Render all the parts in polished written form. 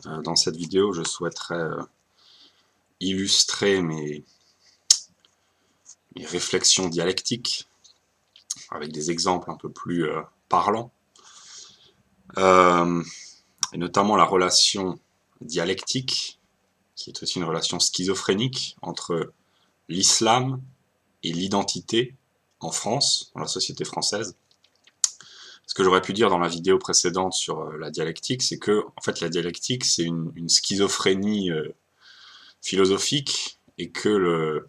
Dans cette vidéo, je souhaiterais illustrer mes réflexions dialectiques avec des exemples un peu plus parlants, euh, et notamment la relation dialectique, qui est aussi une relation schizophrénique entre l'islam et l'identité en France, dans la société française. Ce que j'aurais pu dire dans la vidéo précédente sur la dialectique, c'est que en fait la dialectique c'est une schizophrénie philosophique, et que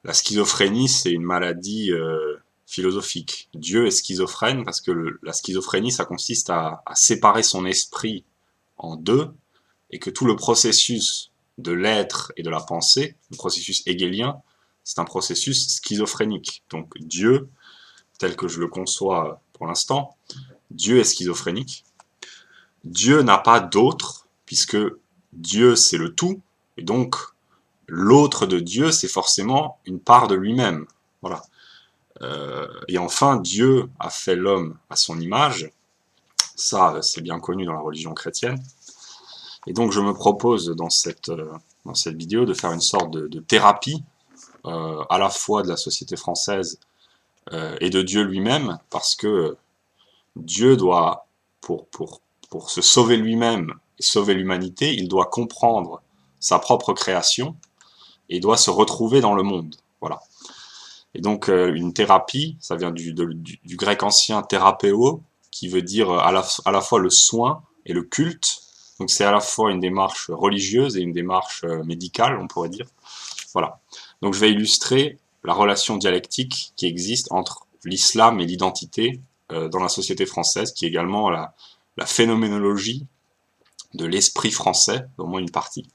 la schizophrénie c'est une maladie philosophique. Dieu est schizophrène parce que la schizophrénie ça consiste à séparer son esprit en deux, et que tout le processus de l'être et de la pensée, le processus hegelien, c'est un processus schizophrénique. Donc Dieu, tel que je le conçois pour l'instant, Dieu est schizophrénique. Dieu n'a pas d'autre, puisque Dieu c'est le tout, et donc l'autre de Dieu c'est forcément une part de lui-même. Voilà. Et enfin, Dieu a fait l'homme à son image, ça c'est bien connu dans la religion chrétienne, et donc je me propose dans cette vidéo de faire une sorte de thérapie à la fois de la société française et de Dieu lui-même, parce que Dieu doit, pour se sauver lui-même et sauver l'humanité, il doit comprendre sa propre création et doit se retrouver dans le monde. Voilà. Et donc une thérapie, ça vient du grec ancien thérapéo, qui veut dire à la fois le soin et le culte. Donc c'est à la fois une démarche religieuse et une démarche médicale, on pourrait dire. Voilà. Donc je vais illustrer la relation dialectique qui existe entre l'islam et l'identité dans la société française, qui est également la phénoménologie de l'esprit français, au moins une partie.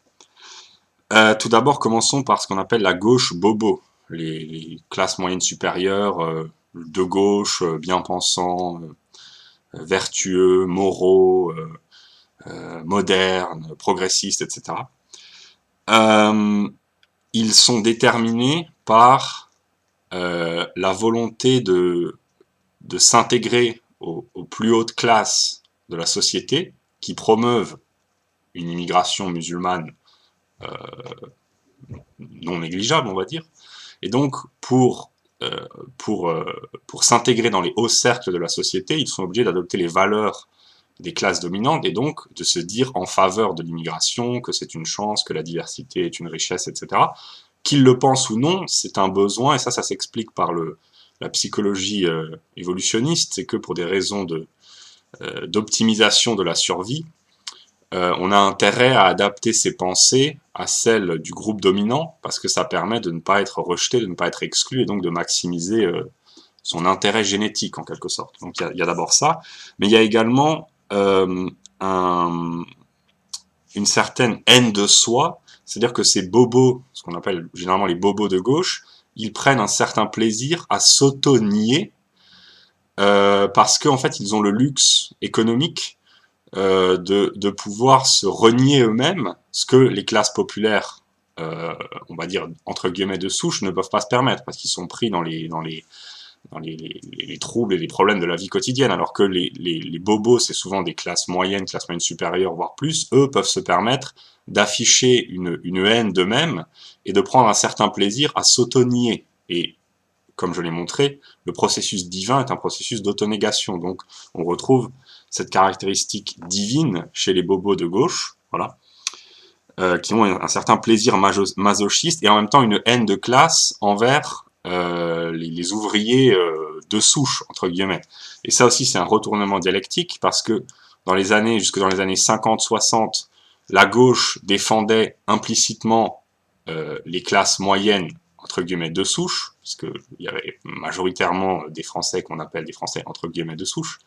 Tout d'abord, commençons par ce qu'on appelle la gauche bobo, les classes moyennes supérieures de gauche, bien pensants, vertueux, moraux, modernes, progressistes, etc. Ils sont déterminés par la volonté de s'intégrer aux plus hautes classes de la société, qui promeuvent une immigration musulmane non négligeable, on va dire. Et donc, euh, pour, euh, pour s'intégrer dans les hauts cercles de la société, ils sont obligés d'adopter les valeurs des classes dominantes, et donc de se dire en faveur de l'immigration, que c'est une chance, que la diversité est une richesse, etc. Qu'ils le pensent ou non, c'est un besoin, et ça s'explique par la psychologie évolutionniste, c'est que pour des raisons d'optimisation de la survie, on a intérêt à adapter ses pensées à celles du groupe dominant, parce que ça permet de ne pas être rejeté, de ne pas être exclu, et donc de maximiser son intérêt génétique en quelque sorte. Donc il y a d'abord ça, mais il y a également un, une certaine haine de soi, c'est-à-dire que ces bobos, ce qu'on appelle généralement les bobos de gauche, ils prennent un certain plaisir à s'auto-nier, parce qu'en fait ils ont le luxe économique de pouvoir se renier eux-mêmes, ce que les classes populaires, on va dire entre guillemets de souche, ne peuvent pas se permettre, parce qu'ils sont pris dans les troubles et les problèmes de la vie quotidienne, alors que les bobos, c'est souvent des classes moyennes supérieures, voire plus, eux peuvent se permettre d'afficher une haine d'eux-mêmes et de prendre un certain plaisir à s'auto-nier. Et comme je l'ai montré, le processus divin est un processus d'autonégation. Donc on retrouve cette caractéristique divine chez les bobos de gauche, voilà, qui ont un certain plaisir masochiste et en même temps une haine de classe envers les ouvriers de souche, entre guillemets. Et ça aussi, c'est un retournement dialectique, parce que jusque dans les années 50-60, la gauche défendait implicitement les classes moyennes, entre guillemets, de souche, puisqu'il y avait majoritairement des Français qu'on appelle des Français, entre guillemets, de souche.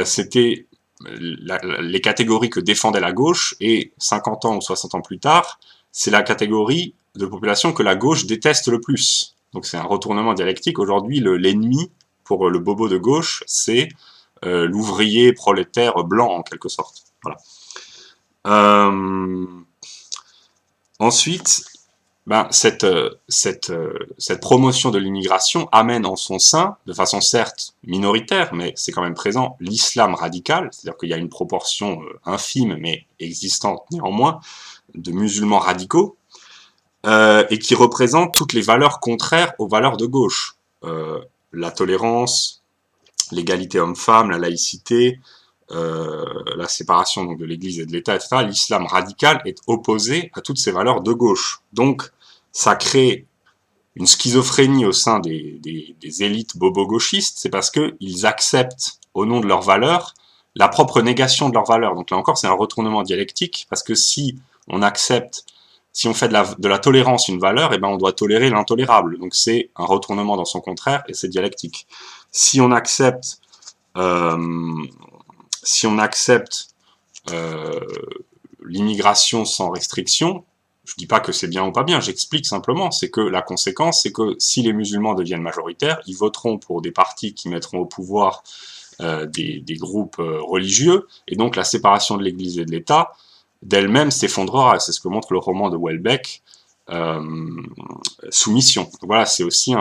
C'était les catégories que défendait la gauche, et 50 ans ou 60 ans plus tard, c'est la catégorie de population que la gauche déteste le plus. Donc c'est un retournement dialectique. Aujourd'hui, l'ennemi pour le bobo de gauche, c'est l'ouvrier prolétaire blanc, en quelque sorte. Voilà. Ensuite, cette promotion de l'immigration amène en son sein, de façon certes minoritaire, mais c'est quand même présent, l'islam radical, c'est-à-dire qu'il y a une proportion infime, mais existante néanmoins, de musulmans radicaux, et qui représente toutes les valeurs contraires aux valeurs de gauche. La tolérance, l'égalité homme-femme, la laïcité, la séparation donc, de l'Église et de l'État, etc. L'islam radical est opposé à toutes ces valeurs de gauche. Donc, ça crée une schizophrénie au sein des élites bobo-gauchistes, c'est parce qu'ils acceptent, au nom de leurs valeurs, la propre négation de leurs valeurs. Donc là encore, c'est un retournement dialectique, parce que si on accepte, si on fait de la tolérance une valeur, eh ben on doit tolérer l'intolérable. Donc c'est un retournement dans son contraire, et c'est dialectique. Si on accepte l'immigration sans restriction, je dis pas que c'est bien ou pas bien, j'explique simplement, c'est que la conséquence, c'est que si les musulmans deviennent majoritaires, ils voteront pour des partis qui mettront au pouvoir des groupes religieux, et donc la séparation de l'Église et de l'État, d'elle-même s'effondrera, c'est ce que montre le roman de Houellebecq, Soumission. Donc voilà, c'est aussi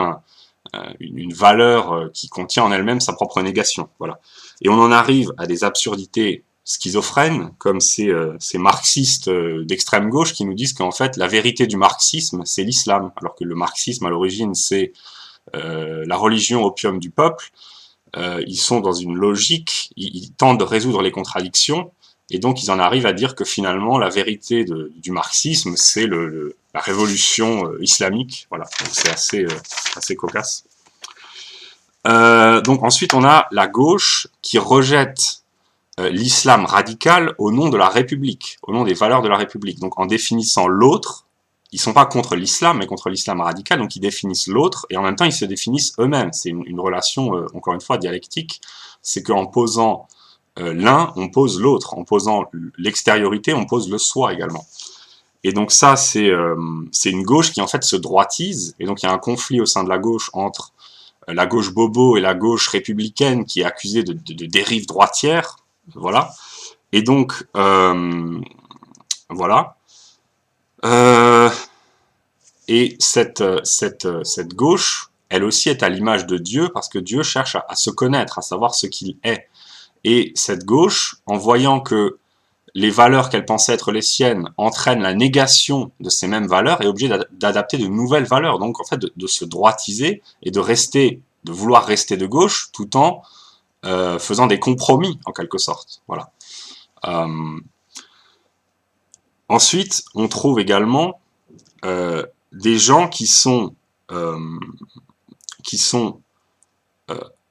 une valeur qui contient en elle-même sa propre négation. Voilà. Et on en arrive à des absurdités schizophrènes, comme ces marxistes d'extrême gauche qui nous disent qu'en fait la vérité du marxisme c'est l'islam, alors que le marxisme à l'origine c'est la religion opium du peuple. Ils sont dans une logique, ils tentent de résoudre les contradictions, et donc ils en arrivent à dire que finalement la vérité du marxisme c'est la révolution islamique. Voilà, donc c'est assez cocasse. Donc ensuite on a la gauche qui rejette l'islam radical au nom de la République, au nom des valeurs de la République. Donc en définissant l'autre, ils sont pas contre l'islam, mais contre l'islam radical, donc ils définissent l'autre, et en même temps ils se définissent eux-mêmes. C'est une relation, encore une fois, dialectique. C'est qu'en posant l'un, on pose l'autre. En posant l'extériorité, on pose le soi également. Et donc ça, c'est une gauche qui en fait se droitise, et donc il y a un conflit au sein de la gauche entre la gauche bobo et la gauche républicaine qui est accusée de dérive droitière. Voilà. Et donc, voilà. Et cette gauche, elle aussi est à l'image de Dieu, parce que Dieu cherche à se connaître, à savoir ce qu'il est. Et cette gauche, en voyant que les valeurs qu'elle pensait être les siennes entraînent la négation de ces mêmes valeurs, est obligée d'adapter de nouvelles valeurs. Donc, en fait, de se droitiser et de vouloir rester de gauche, tout en faisant des compromis, en quelque sorte. Voilà. Ensuite, on trouve également des gens qui sont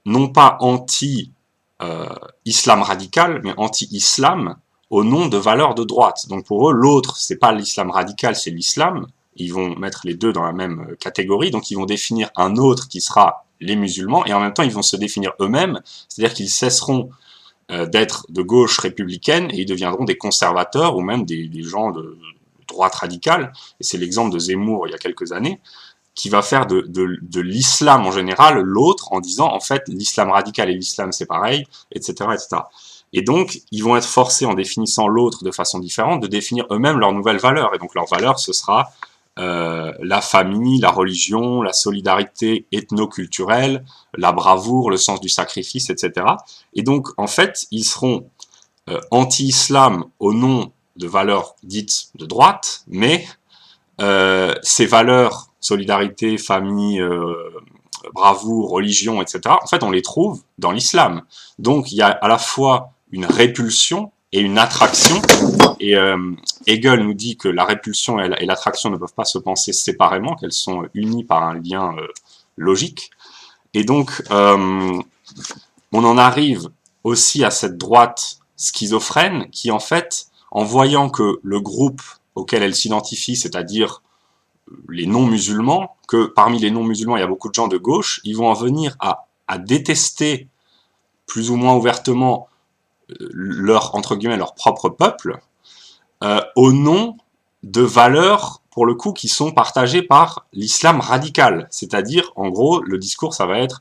non pas anti-islam radical, mais anti-islam au nom de valeurs de droite. Donc pour eux, l'autre, c'est pas l'islam radical, c'est l'islam. Ils vont mettre les deux dans la même catégorie, donc ils vont définir un autre qui sera les musulmans, et en même temps ils vont se définir eux-mêmes, c'est-à-dire qu'ils cesseront d'être de gauche républicaine, et ils deviendront des conservateurs, ou même des gens de droite radicale, et c'est l'exemple de Zemmour il y a quelques années, qui va faire de l'islam en général l'autre, en disant en fait l'islam radical et l'islam c'est pareil, etc., etc. Et donc ils vont être forcés, en définissant l'autre de façon différente, de définir eux-mêmes leurs nouvelles valeurs, et donc leurs valeurs ce sera la famille, la religion, la solidarité ethno-culturelle, la bravoure, le sens du sacrifice, etc. Et donc, en fait, ils seront anti-islam au nom de valeurs dites de droite, mais ces valeurs, solidarité, famille, bravoure, religion, etc., en fait, on les trouve dans l'islam. Donc, il y a à la fois une répulsion et une attraction, et Hegel nous dit que la répulsion et l'attraction ne peuvent pas se penser séparément, qu'elles sont unies par un lien logique. Et donc, on en arrive aussi à cette droite schizophrène qui, en fait, en voyant que le groupe auquel elle s'identifie, c'est-à-dire les non-musulmans, que parmi les non-musulmans, il y a beaucoup de gens de gauche, ils vont en venir à détester plus ou moins ouvertement entre guillemets, leur propre peuple, au nom de valeurs, pour le coup, qui sont partagées par l'islam radical. C'est-à-dire, en gros, le discours, ça va être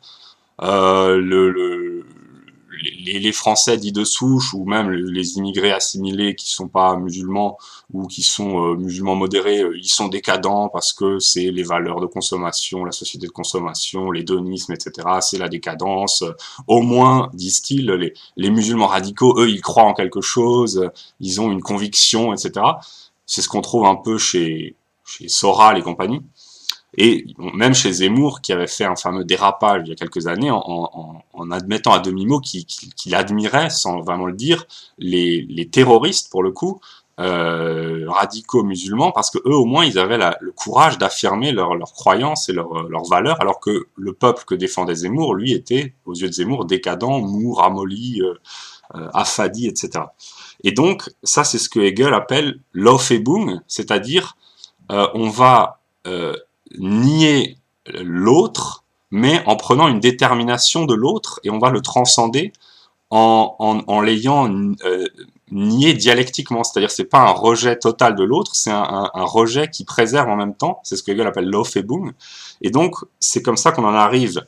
les Français dits de souche, ou même les immigrés assimilés qui sont pas musulmans, ou qui sont musulmans modérés, ils sont décadents parce que c'est les valeurs de consommation, la société de consommation, l'hédonisme, etc. C'est la décadence. Au moins, disent-ils, les musulmans radicaux, eux, ils croient en quelque chose, ils ont une conviction, etc. C'est ce qu'on trouve un peu chez Soral et compagnie. Et même chez Zemmour, qui avait fait un fameux dérapage il y a quelques années, en admettant à demi-mot qu'il admirait, sans vraiment le dire, les terroristes, pour le coup, radicaux musulmans, parce que eux, au moins, ils avaient le courage d'affirmer leurs croyances et leurs valeurs, alors que le peuple que défendait Zemmour, lui, était, aux yeux de Zemmour, décadent, mou, ramolli, affadi, etc. Et donc, ça, c'est ce que Hegel appelle l'Aufhebung, c'est-à-dire, on va nier l'autre, mais en prenant une détermination de l'autre, et on va le transcender en l'ayant nié dialectiquement. C'est-à-dire c'est pas un rejet total de l'autre, c'est un rejet qui préserve en même temps, c'est ce que Hegel appelle l'Aufhebung. Et donc, c'est comme ça qu'on en arrive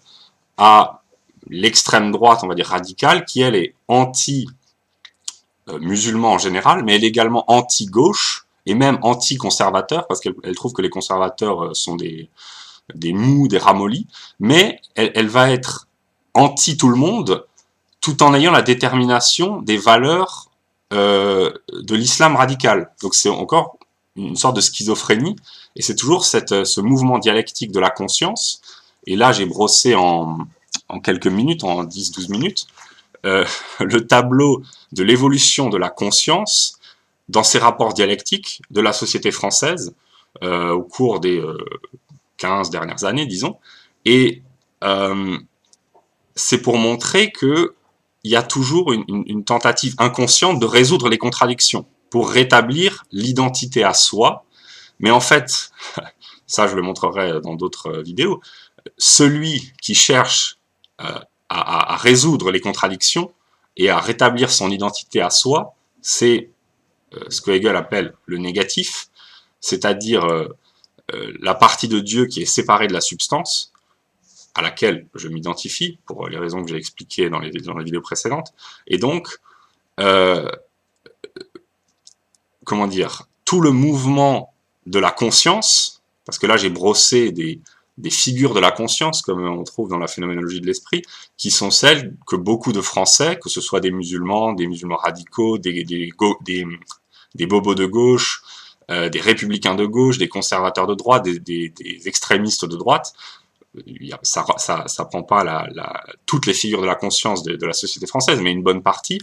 à l'extrême droite, on va dire radicale, qui elle est anti-musulman en général, mais elle est également anti-gauche, et même anti-conservateurs, parce qu'elle trouve que les conservateurs sont des mous, des ramollis, mais elle va être anti tout le monde, tout en ayant la détermination des valeurs de l'islam radical. Donc c'est encore une sorte de schizophrénie, et c'est toujours ce mouvement dialectique de la conscience, et là j'ai brossé en quelques minutes, en 10-12 minutes, le tableau de l'évolution de la conscience dans ces rapports dialectiques de la société française au cours des 15 dernières années, disons. Et c'est pour montrer qu'il y a toujours une tentative inconsciente de résoudre les contradictions, pour rétablir l'identité à soi. Mais en fait, ça je le montrerai dans d'autres vidéos, celui qui cherche à résoudre les contradictions et à rétablir son identité à soi, c'est ce que Hegel appelle le négatif, c'est-à-dire la partie de Dieu qui est séparée de la substance, à laquelle je m'identifie, pour les raisons que j'ai expliquées dans la vidéo précédente, et donc, comment dire, tout le mouvement de la conscience, parce que là j'ai brossé des figures de la conscience, comme on trouve dans la phénoménologie de l'esprit, qui sont celles que beaucoup de Français, que ce soit des musulmans radicaux, des bobos de gauche, des républicains de gauche, des conservateurs de droite, des extrémistes de droite, ça prend pas toutes les figures de la conscience de la société française, mais une bonne partie.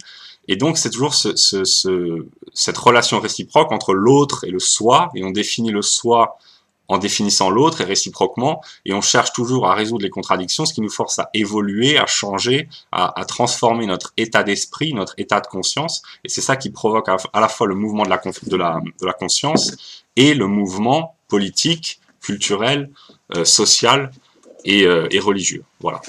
Et donc c'est toujours cette relation réciproque entre l'autre et le soi, et on définit le soi en définissant l'autre et réciproquement, et on cherche toujours à résoudre les contradictions, ce qui nous force à évoluer, à changer, à transformer notre état d'esprit, notre état de conscience, et c'est ça qui provoque à la fois le mouvement de la conscience et le mouvement politique, culturel, social et religieux. Voilà.